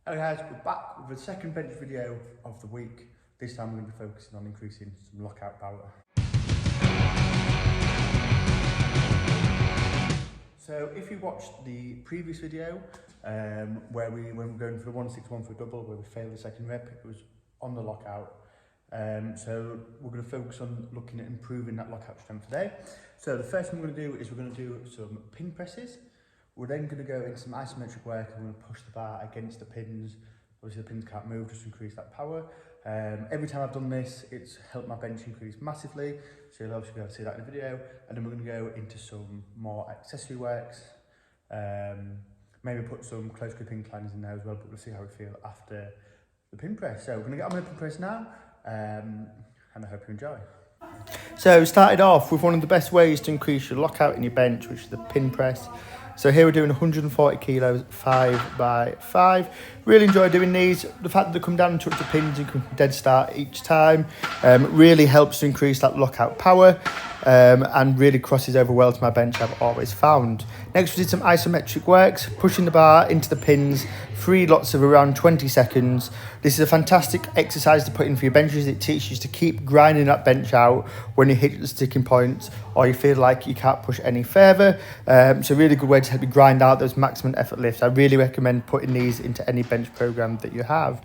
Hello guys, we're back with the second bench video of the week. This time we're going to be focusing on increasing some lockout power. So if you watched the previous video where we were going for the 161 for a double where we failed the second rep, it was on the lockout. So we're going to focus on looking at improving that lockout strength today. So the first thing we're going to do is we're going to do some pin presses. We're then going to go into some isometric work and we're going to push the bar against the pins. Obviously the pins can't move, just to increase that power. Every time I've done this, it's helped my bench increase massively. So you'll obviously be able to see that in the video. And then we're going to go into some more accessory works. Maybe put some close grip inclines in there as well, but we'll see how we feel after the pin press. So we're going to get on with the pin press now, and I hope you enjoy. So we started off with one of the best ways to increase your lockout in your bench, which is the pin press. So here we're doing 140 kilos, 5 by 5. Really enjoy doing these. The fact that they come down and touch the pins and come dead start each time really helps to increase that lockout power and really crosses over well to my bench, I've always found. Next we did some isometric works, pushing the bar into the pins, 3 lots of around 20 seconds. This is a fantastic exercise to put in for your benches. It teaches you to keep grinding that bench out when you hit the sticking points or you feel like you can't push any further. So really good way to help you grind out those maximum effort lifts. I really recommend putting these into any bench program that you have.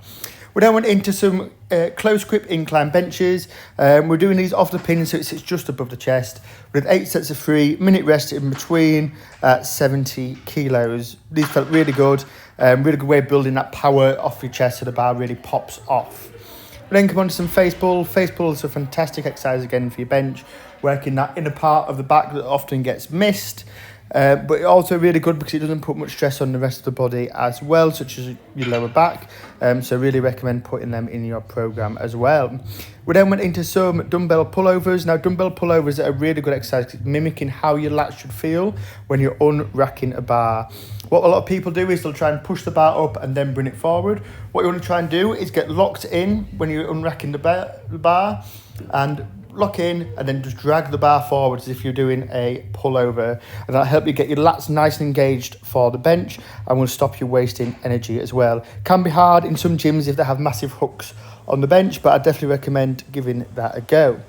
We then went into some close grip incline benches. We're doing these off the pin, so it sits just above the chest. With 8 sets of 3, minute rest in between at 70 kilos. These felt really good. Really good way of building that power off your chest so the bar really pops off. We then come on to some face pull. Face pull is a fantastic exercise again for your bench, working that inner part of the back that often gets missed. But also really good because it doesn't put much stress on the rest of the body as well, such as your lower back. So really recommend putting them in your program as well. We then went into some dumbbell pullovers. Now dumbbell pullovers are a really good exercise, mimicking how your lats should feel when you're unracking a bar. What a lot of people do is they'll try and push the bar up and then bring it forward. What you want to try and do is get locked in when you're unracking the bar and lock in and then just drag the bar forward as if you're doing a pullover, and that'll help you get your lats nice and engaged for the bench and will stop you wasting energy as well. Can be hard in some gyms if they have massive hooks on the bench, but I definitely recommend giving that a go.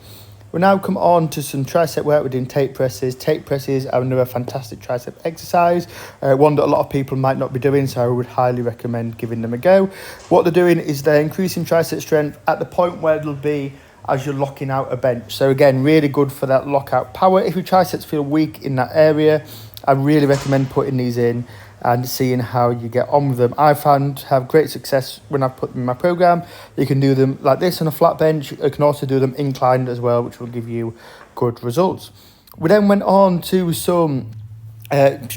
We'll now come on to some tricep work. We're doing tape presses. Tape presses are another fantastic tricep exercise, one that a lot of people might not be doing, so I would highly recommend giving them a go. What they're doing is they're increasing tricep strength at the point where it'll be as you're locking out a bench. So again, really good for that lockout power. If your triceps feel weak in that area, I really recommend putting these in and seeing how you get on with them. I found to have great success when I've put them in my program. You can do them like this on a flat bench. You can also do them inclined as well, which will give you good results. We then went on to some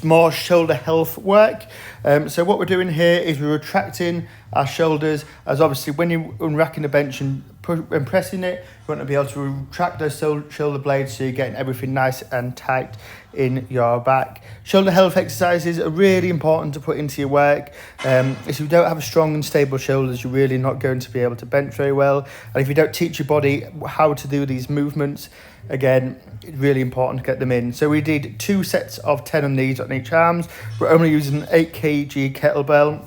more shoulder health work. So what we're doing here is we're retracting our shoulders, as obviously when you're unracking the bench and pressing it, you want to be able to retract those shoulder blades so you're getting everything nice and tight in your back. Shoulder health exercises are really important to put into your work. If you don't have strong and stable shoulders, you're really not going to be able to bench very well. And if you don't teach your body how to do these movements, again, it's really important to get them in. So we did 2 sets of 10 on these on each arms. We're only using an 8 kg kettlebell.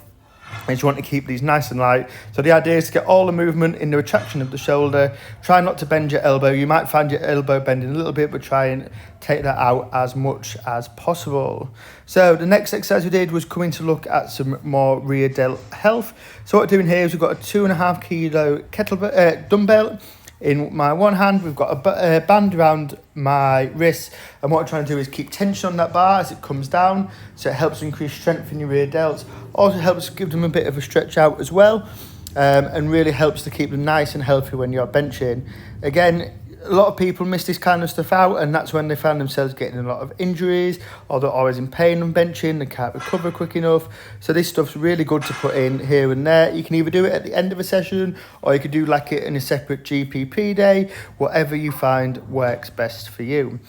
And you want to keep these nice and light. So the idea is to get all the movement in the retraction of the shoulder. Try not to bend your elbow. You might find your elbow bending a little bit, but try and take that out as much as possible. So the next exercise we did was coming to look at some more rear delt health. So what we're doing here is we've got a 2.5 kilo kettlebell dumbbell in my one hand. We've got a band around my wrists, and what we're trying to do is keep tension on that bar as it comes down, so it helps increase strength in your rear delts. Also helps give them a bit of a stretch out as well, and really helps to keep them nice and healthy when you're benching. Again, a lot of people miss this kind of stuff out, and that's when they find themselves getting a lot of injuries, or they're always in pain on benching, they can't recover quick enough. So this stuff's really good to put in here and there. You can either do it at the end of a session, or you could do like it in a separate GPP day, whatever you find works best for you.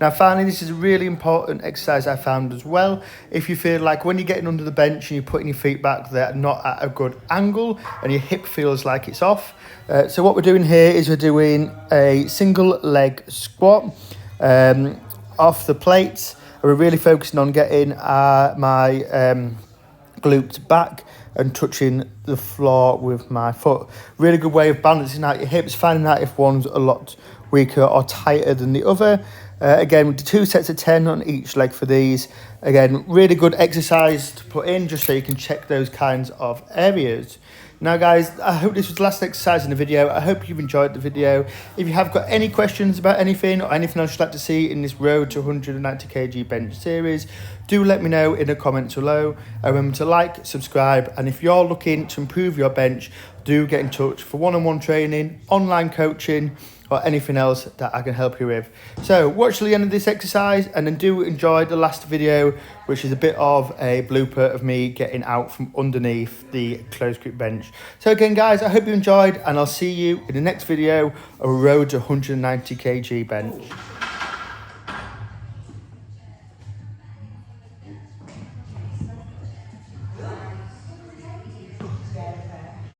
Now finally, this is a really important exercise I found as well. If you feel like when you're getting under the bench and you're putting your feet back, they're not at a good angle and your hip feels like it's off. So what we're doing here is we're doing a single leg squat off the plates. We're really focusing on getting my glutes back and touching the floor with my foot. Really good way of balancing out your hips, finding out if one's a lot weaker or tighter than the other. Again, we do 2 sets of 10 on each leg for these. Again, really good exercise to put in just so you can check those kinds of areas. Now guys, I hope this was the last exercise in the video. I hope you've enjoyed the video. If you have got any questions about anything or anything else you'd like to see in this Road to 190 kg bench series, do let me know in the comments below. Remember to like, subscribe, and if you're looking to improve your bench, do get in touch for one-on-one training, online coaching, or anything else that I can help you with. So watch till the end of this exercise and then do enjoy the last video, which is a bit of a blooper of me getting out from underneath the closed grip bench. So again guys, I hope you enjoyed, and I'll see you in the next video of a Road to 190 kg bench.